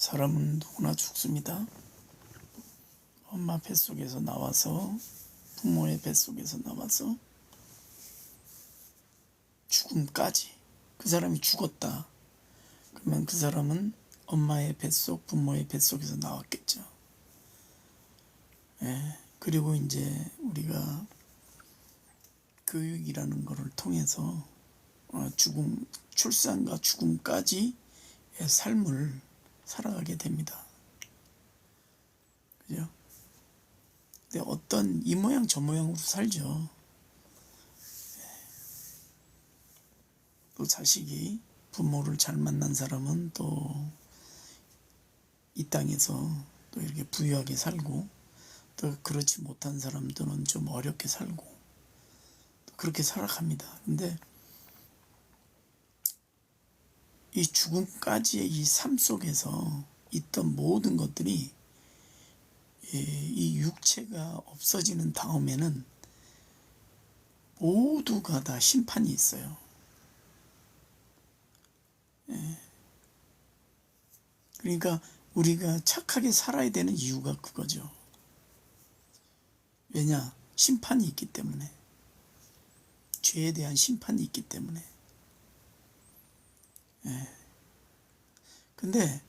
사람은 누구나 죽습니다. 엄마 뱃속에서 나와서 부모의 뱃속에서 나와서 죽음까지 그 사람이 죽었다. 그러면 그 사람은 엄마의 뱃속, 부모의 뱃속에서 나왔겠죠. 그리고 이제 우리가 교육이라는 것을 통해서 출산과 죽음까지의 삶을 살아가게 됩니다. 그죠? 근데 어떤 이 모양 저 모양으로 살죠. 또 자식이 부모를 잘 만난 사람은 또 이 땅에서 또 이렇게 부유하게 살고, 또 그렇지 못한 사람들은 좀 어렵게 살고, 또 그렇게 살아갑니다. 근데 이 죽음까지의 이 삶 속에서 있던 모든 것들이 이 육체가 없어지는 다음에는 모두가 다 심판이 있어요. 그러니까 우리가 착하게 살아야 되는 이유가 그거죠. 왜냐? 심판이 있기 때문에. 죄에 대한 심판이 있기 때문에. 근데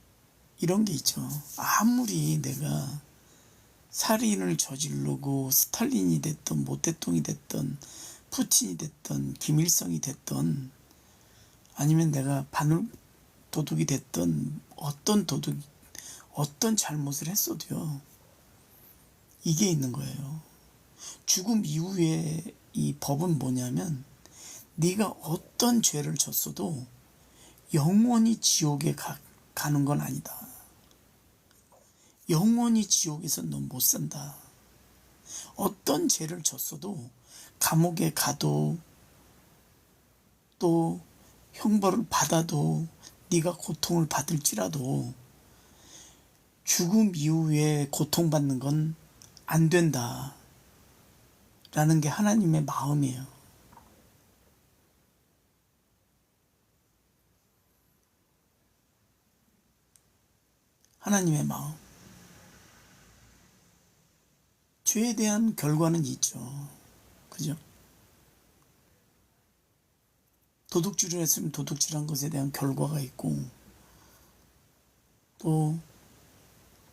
이런 게 있죠. 아무리 내가 살인을 저지르고 스탈린이 됐던 모태통이 됐던 푸틴이 됐던 김일성이 됐던 아니면 내가 반도둑이 됐던 어떤 잘못을 했어도요, 이게 있는 거예요. 죽음 이후에 이 법은 뭐냐면, 네가 어떤 죄를 졌어도 영원히 지옥에 가는 건 아니다. 영원히 지옥에서 넌 못 산다. 어떤 죄를 졌어도 감옥에 가도 또 형벌을 받아도 네가 고통을 받을지라도 죽음 이후에 고통받는 건 안 된다 라는 게 하나님의 마음이에요. 하나님의 마음. 죄에 대한 결과는 있죠. 그죠? 도둑질을 했으면 도둑질한 것에 대한 결과가 있고, 또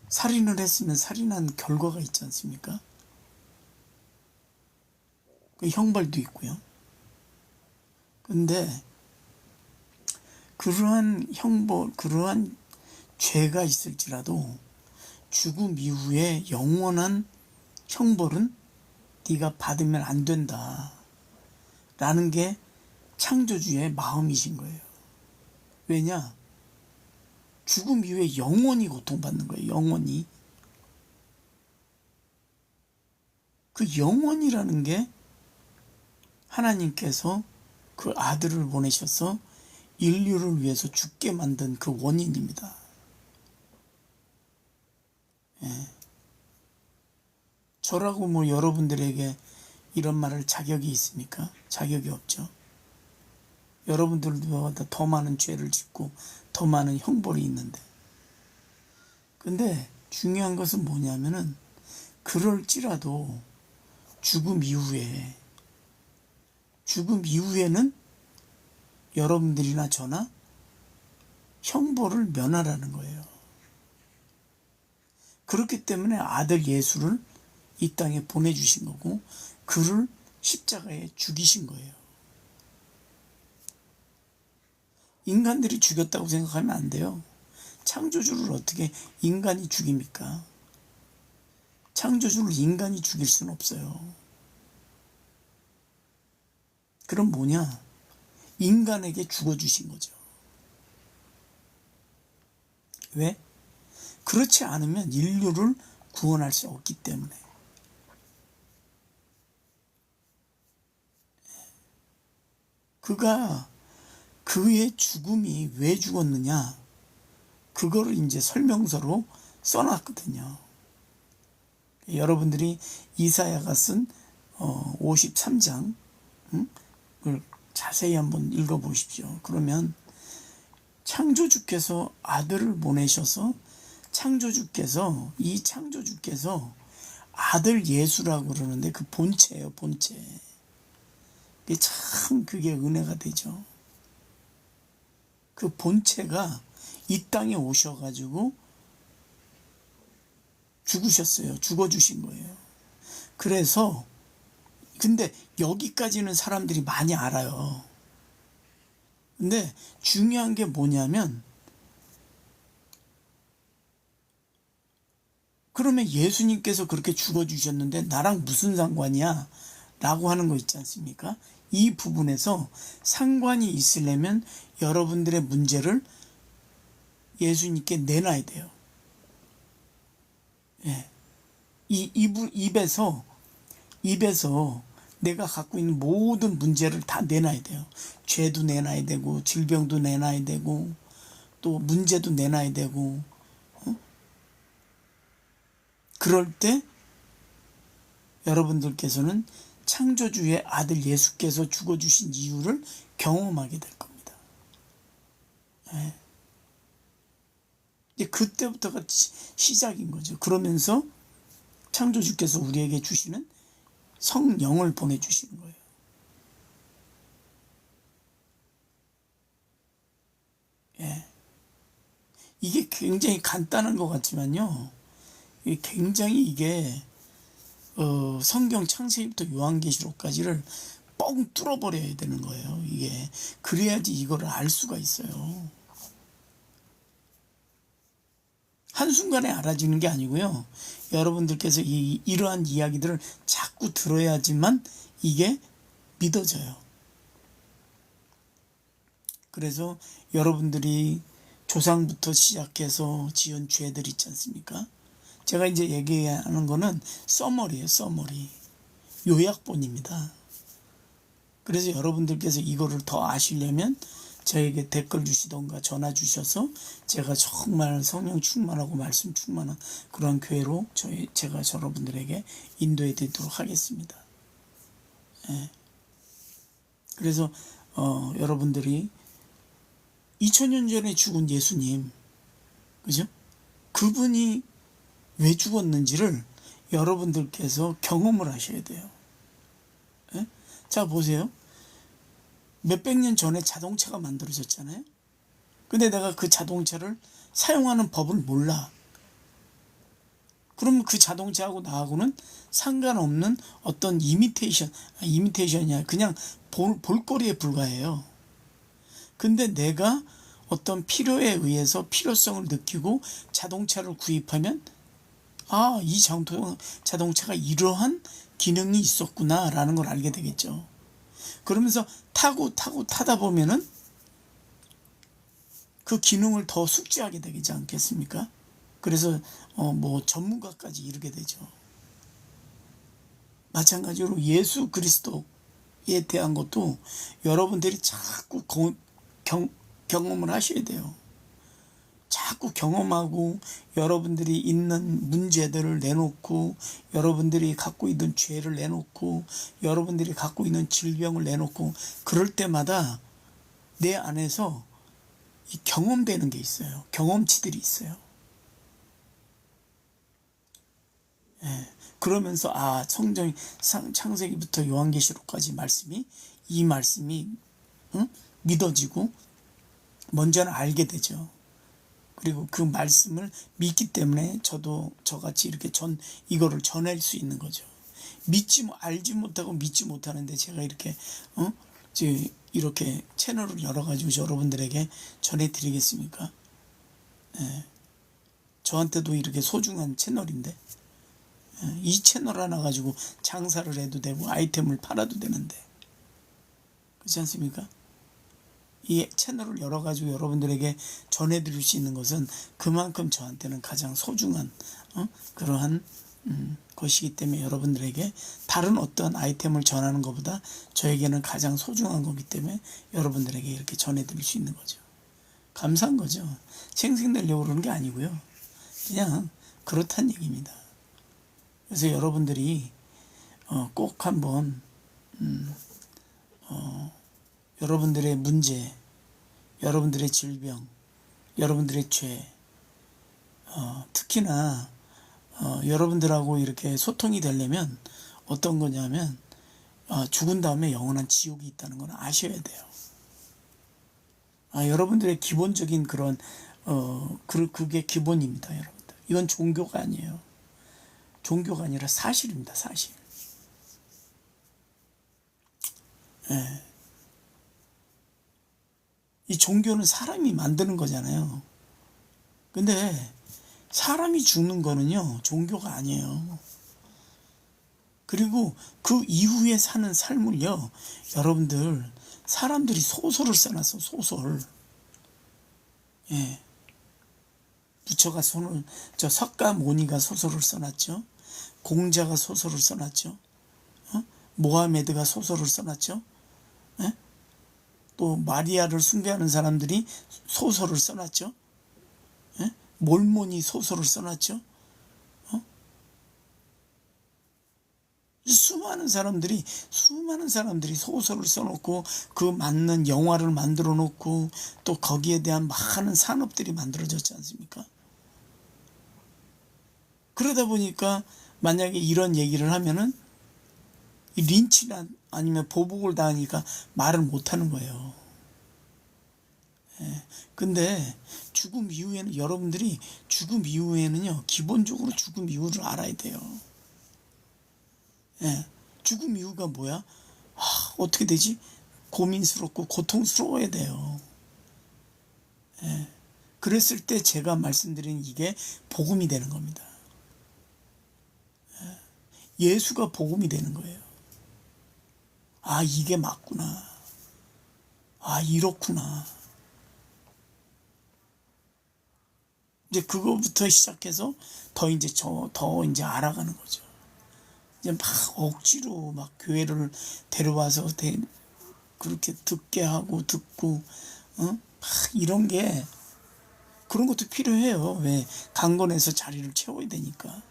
살인을 했으면 살인한 결과가 있지 않습니까? 그 형벌도 있고요. 근데 그러한 그러한 죄가 있을지라도 죽음 이후에 영원한 형벌은 네가 받으면 안 된다 라는 게 창조주의 마음이신 거예요. 왜냐? 죽음 이후에 영원히 고통받는 거예요. 영원히. 그 영원이라는 게 하나님께서 그 아들을 보내셔서 인류를 위해서 죽게 만든 그 원인입니다. 저라고 뭐 여러분들에게 이런 말할 자격이 있습니까? 자격이 없죠. 여러분들보다 더 많은 죄를 짓고 더 많은 형벌이 있는데. 근데 중요한 것은 뭐냐면은, 그럴지라도 죽음 이후에는 여러분들이나 저나 형벌을 면하라는 거예요. 그렇기 때문에 아들 예수를 이 땅에 보내주신 거고, 그를 십자가에 죽이신 거예요. 인간들이 죽였다고 생각하면 안 돼요. 창조주를 어떻게 인간이 죽입니까? 창조주를 인간이 죽일 수는 없어요. 그럼 뭐냐? 인간에게 죽어주신 거죠. 왜? 그렇지 않으면 인류를 구원할 수 없기 때문에. 그의 죽음이 왜 죽었느냐, 그거를 이제 설명서로 써놨거든요. 여러분들이 이사야가 쓴 53장을 자세히 한번 읽어보십시오. 그러면 창조주께서 아들을 보내셔서 이 창조주께서 아들 예수라고 그러는데 그 본체예요, 본체. 참 그게 은혜가 되죠. 그 본체가 이 땅에 오셔가지고 죽으셨어요. 죽어주신 거예요. 그래서 근데 여기까지는 사람들이 많이 알아요. 근데 중요한 게 뭐냐면, 그러면 예수님께서 그렇게 죽어주셨는데 나랑 무슨 상관이야? 라고 하는 거 있지 않습니까? 이 부분에서 상관이 있으려면 여러분들의 문제를 예수님께 내놔야 돼요. 예. 입에서 내가 갖고 있는 모든 문제를 다 내놔야 돼요. 죄도 내놔야 되고, 질병도 내놔야 되고, 또 문제도 내놔야 되고, 그럴 때 여러분들께서는 창조주의 아들 예수께서 죽어주신 이유를 경험하게 될 겁니다. 예. 이제 그때부터가 시작인 거죠. 그러면서 창조주께서 우리에게 주시는 성령을 보내주시는 거예요. 예. 이게 굉장히 간단한 것 같지만요. 굉장히 이게 성경 창세기부터 요한계시록까지를 뻥 뚫어버려야 되는 거예요. 이게 그래야지 이거를 알 수가 있어요. 한순간에 알아지는 게 아니고요. 여러분들께서 이러한 이야기들을 자꾸 들어야지만 이게 믿어져요. 그래서 여러분들이 조상부터 시작해서 지은 죄들 있지 않습니까? 제가 이제 얘기하는 거는 써머리예요, 써머리. 요약본입니다. 그래서 여러분들께서 이거를 더 아시려면 저에게 댓글 주시던가 전화 주셔서 제가 정말 성령 충만하고 말씀 충만한 그런 교회로 제가 여러분들에게 인도해 드리도록 하겠습니다. 예. 그래서 여러분들이 2000년 전에 죽은 예수님, 그죠? 그분이 왜 죽었는지를 여러분들께서 경험을 하셔야 돼요. 예? 자, 보세요. 몇백 년 전에 자동차가 만들어졌잖아요. 근데 내가 그 자동차를 사용하는 법을 몰라. 그럼 그 자동차하고 나하고는 상관없는 어떤 이미테이션이 아니라 그냥 볼거리에 불과해요. 근데 내가 어떤 필요에 의해서 필요성을 느끼고 자동차를 구입하면, 아, 이 자동차가 이러한 기능이 있었구나라는 걸 알게 되겠죠. 그러면서 타다 보면은 그 기능을 더 숙지하게 되지 않겠습니까? 그래서 뭐 전문가까지 이르게 되죠. 마찬가지로 예수 그리스도에 대한 것도 여러분들이 자꾸 경험을 하셔야 돼요. 자꾸 경험하고 여러분들이 있는 문제들을 내놓고 여러분들이 갖고 있는 죄를 내놓고 여러분들이 갖고 있는 질병을 내놓고 그럴 때마다 내 안에서 이 경험되는 게 있어요. 경험치들이 있어요. 예. 그러면서 성경 창세기부터 요한계시록까지 이 말씀이 믿어지고 먼저는 알게 되죠. 그리고 그 말씀을 믿기 때문에 저같이 이렇게 이거를 전할 수 있는 거죠. 알지 못하고 믿지 못하는데 제가 이렇게 채널을 열어가지고 여러분들에게 전해드리겠습니까? 예. 저한테도 이렇게 소중한 채널인데, 이 채널 하나 가지고 장사를 해도 되고 아이템을 팔아도 되는데, 그렇지 않습니까? 이 채널을 열어가지고 여러분들에게 전해드릴 수 있는 것은 그만큼 저한테는 가장 소중한 그러한 것이기 때문에 여러분들에게 다른 어떤 아이템을 전하는 것보다 저에게는 가장 소중한 거기 때문에 여러분들에게 이렇게 전해드릴 수 있는 거죠. 감사한 거죠. 생생내려고 그러는 게 아니고요. 그냥 그렇다는 얘기입니다. 그래서 여러분들이 꼭 한번 여러분들의 문제, 여러분들의 질병, 여러분들의 죄, 특히나 여러분들하고 이렇게 소통이 되려면 어떤 거냐면 죽은 다음에 영원한 지옥이 있다는 걸 아셔야 돼요. 여러분들의 기본적인 그런 그게 기본입니다, 여러분들. 이건 종교가 아니에요. 종교가 아니라 사실입니다, 사실. 예. 이 종교는 사람이 만드는 거잖아요. 근데 사람이 죽는 거는요, 종교가 아니에요. 그리고 그 이후에 사는 삶을요, 여러분들, 사람들이 소설을 써놨어, 소설. 예. 부처가 석가모니가 소설을 써놨죠. 공자가 소설을 써놨죠. 모하메드가 소설을 써놨죠. 예? 또 마리아를 숭배하는 사람들이 소설을 써놨죠. 예? 몰몬이 소설을 써놨죠. 수많은 사람들이 소설을 써놓고 그 맞는 영화를 만들어 놓고 또 거기에 대한 많은 산업들이 만들어졌지 않습니까? 그러다 보니까 만약에 이런 얘기를 하면은 린치나 아니면 보복을 당하니까 말을 못하는 거예요. 근데 죽음 이후에는 여러분들이 죽음 이후에는요, 기본적으로 죽음 이후를 알아야 돼요. 예, 죽음 이후가 뭐야? 어떻게 되지? 고민스럽고 고통스러워야 돼요. 그랬을 때 제가 말씀드린 이게 복음이 되는 겁니다. 예수가 복음이 되는 거예요. 이게 맞구나. 이렇구나. 이제 그거부터 시작해서 더 이제 알아가는 거죠. 이제 막 억지로 막 교회를 데려와서 그렇게 듣게 하고 듣고, 막 이런 게, 그런 것도 필요해요. 왜? 강건해서 자리를 채워야 되니까.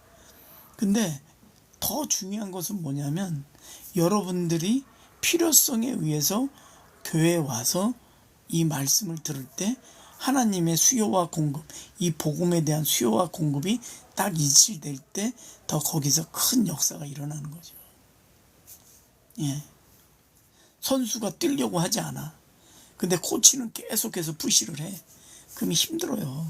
근데 더 중요한 것은 뭐냐면, 여러분들이 필요성에 의해서 교회에 와서 이 말씀을 들을 때 하나님의 수요와 공급, 이 복음에 대한 수요와 공급이 딱 일치될 때 더 거기서 큰 역사가 일어나는 거죠. 예. 선수가 뛰려고 하지 않아. 근데 코치는 계속해서 푸시를 해. 그럼 힘들어요.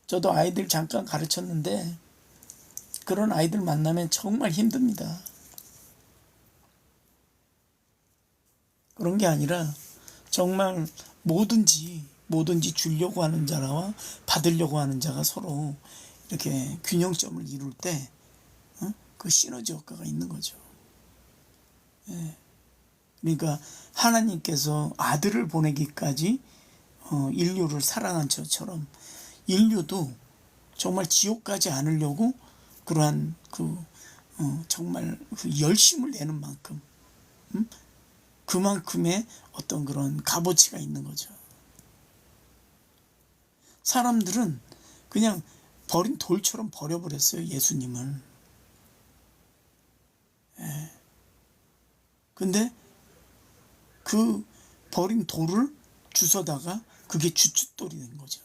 저도 아이들 잠깐 가르쳤는데 그런 아이들 만나면 정말 힘듭니다. 그런 게 아니라 정말 뭐든지 주려고 하는 자와 받으려고 하는 자가 서로 이렇게 균형점을 이룰 때 그 시너지 효과가 있는 거죠. 예. 그러니까 하나님께서 아들을 보내기까지 인류를 사랑한 것처럼 인류도 정말 지옥 가지 않으려고 그러한 정말 그 열심을 내는 만큼 그만큼의 어떤 그런 값어치가 있는 거죠. 사람들은 그냥 버린 돌처럼 버려버렸어요, 예수님을. 근데 그 버린 돌을 주워다가 그게 주춧돌이 된 거죠.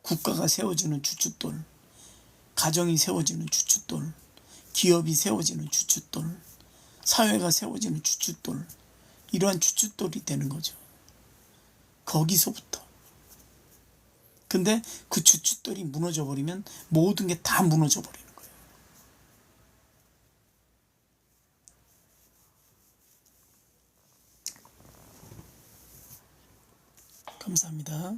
국가가 세워지는 주춧돌, 가정이 세워지는 주춧돌, 기업이 세워지는 주춧돌, 사회가 세워지는 주춧돌, 이러한 주춧돌이 되는 거죠. 거기서부터. 근데 그 주춧돌이 무너져 버리면 모든 게 다 무너져 버리는 거예요. 감사합니다.